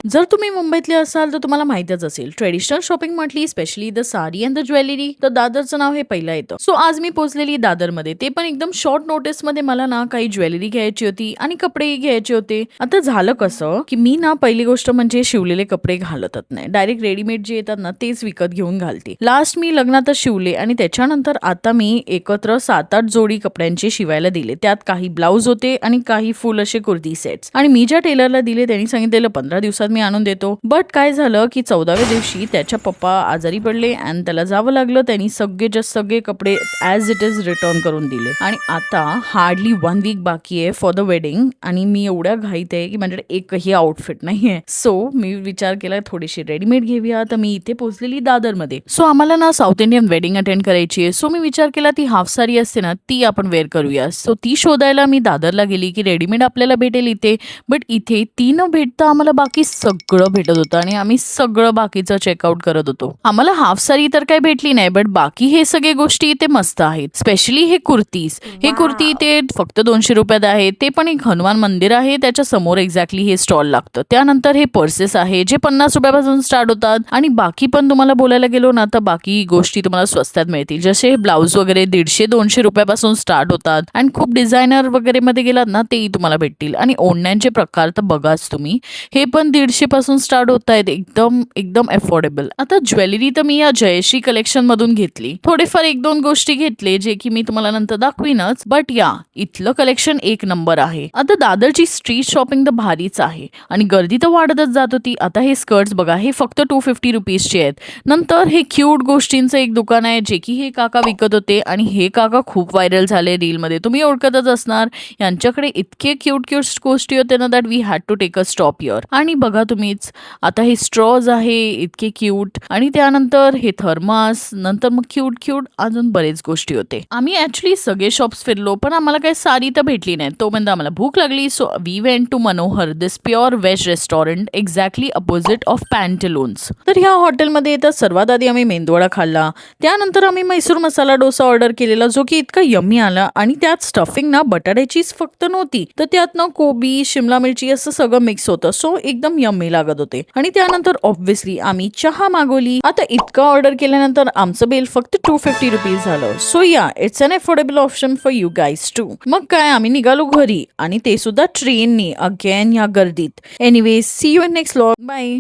जर तुम्ही मुंबईतले असाल तर तुम्हाला माहितच असेल, ट्रेडिशनल शॉपिंग म्हटली specially the sari and the jewellery, तर दादरचं नाव हे पहिलं येतं. सो आज मी पोहोचलेली दादरमध्ये, ते पण एकदम शॉर्ट नोटीसमध्ये. मला ना काही ज्वेलरी घ्यायची होती आणि कपडेही घ्यायचे होते. आता झालं कसं की मी ना पहिली गोष्ट म्हणजे शिवलेले कपडे घालतच नाही, डायरेक्ट रेडीमेड जे येतात ना तेच विकत घेऊन घालते. लास्ट मी लग्नातच शिवले आणि त्याच्यानंतर आता मी एकत्र 7-8 जोडी कपड्यांचे शिवायला दिले. त्यात काही ब्लाऊज होते आणि काही फुल असे कुर्ती सेट्स. आणि मी ज्या टेलरला दिले त्यांनी सांगितलेलं 15 दिवसात मी आणून देतो. बट काय झालं की 14व्या दिवशी त्याच्या पप्पा आजारी पडले आणि त्याला जावं लागलं. त्यांनी सगळे कपडे ॲज इट इज रिटर्न करून दिले आणि आता हार्डली 1 वीक बाकी आहे फॉर द वेडिंग आणि मी एवढ्या घाईत आहे की माझ्याकडे एकही आउटफिट नाहीये. सो मी विचार केला थोडीशी रेडीमेड घेऊया. तर मी इथे पोहोचलेली दादरमध्ये. सो आम्हाला ना साऊथ इंडियन वेडिंग अटेंड करायची आहे. सो मी विचार केला ती हाफ साडी असते ना ती आपण वेअर करूया. सो ती शोधायला मी दादरला गेली की रेडीमेड आपल्याला भेटेल इथे. बट इथे ती न भेटता आम्हाला बाकी सगळं भेटत होतं आणि आम्ही सगळं बाकीचं चेकआउट करत होतो. आम्हाला हाफ साडी तर काही भेटली नाही, बट बाकी हे सगळे गोष्टी इथे मस्त आहेत. स्पेशली हे कुर्तीज. हे कुर्ती इथे फक्त 200 रुपयात आहे. ते पण एक हनुमान मंदिर आहे त्याच्या समोर एक्झॅक्टली हे स्टॉल लागतं. त्यानंतर हे पर्सेस आहे जे 50 रुपयापासून स्टार्ट होतात आणि बाकी पण तुम्हाला बोलायला गेलो ना तर बाकी गोष्टी तुम्हाला स्वस्तात मिळतील. जसे ब्लाऊज वगैरे 150-200 रुपयापासून स्टार्ट होतात आणि खूप डिझायनर वगैरे मध्ये गेलात ना तेही तुम्हाला भेटतील. आणि ओढण्यांचे प्रकार तर बघाच तुम्ही, हे पण 150 पासून स्टार्ट होत आहेत. एकदम एकदम अफोर्डेबल. आता ज्वेलरी तर मी या जयश्री कलेक्शन मधून घेतली. थोडेफार 1-2 गोष्टी घेतले जे की मी तुम्हाला नंतर दाखवीनच. बट या इथलं कलेक्शन एक नंबर आहे. आता दादरची स्ट्रीट शॉपिंग तर भारीच आहे आणि गर्दी तर वाढतच जात होती. आता हे स्कर्ट्स बघा, हे फक्त 250 रुपीजचे आहेत. नंतर हे क्यूट गोष्टींचं एक दुकान आहे जे की हे काका विकत होते आणि हे काका खूप व्हायरल झाले रीलमध्ये, तुम्ही ओळखतच असणार. यांच्याकडे इतके क्यूट गोष्टी होते ना that we had to take a stop here. आणि बघा तुम्हीच, आता हे स्ट्रॉज आहे इतके क्यूट आणि त्यानंतर हे थर्मास, नंतर मग क्यूट अजून बरेच गोष्टी होते. आम्ही ऍक्च्युली सगळे शॉप्स फिरलो पण आम्हाला काही साडी तर भेटली नाही. तोपर्यंत आम्हाला भूक लागली. So we went to Manohar, this pure veg restaurant exactly opposite of Pantaloons. तर ह्या हॉटेलमध्ये येतात सर्वात आधी आम्ही मेंदूवडा खाल्ला. त्यानंतर आम्ही मैसूर मसाला डोसा ऑर्डर केलेला जो की इतका यम्मी आला आणि त्यात स्टफिंग ना बटाट्याचीच फक्त नव्हती तर त्यात ना कोबी, शिमला मिरची असं सगळं मिक्स होतं. सो एकदम यम्मी लागत होते. आणि त्यानंतर ऑब्व्हियसली आम्ही चहा मागवली. आता इतकं ऑर्डर केल्यानंतर आमचं बिल फक्त 250 रुपीज झालं. So yeah it's an affordable option for you guys too. मग काय आम्ही निघालो घरी आणि ते सुद्धा ट्रेननी, अगेन या गर्दीत. Anyways see you in next vlog. Bye.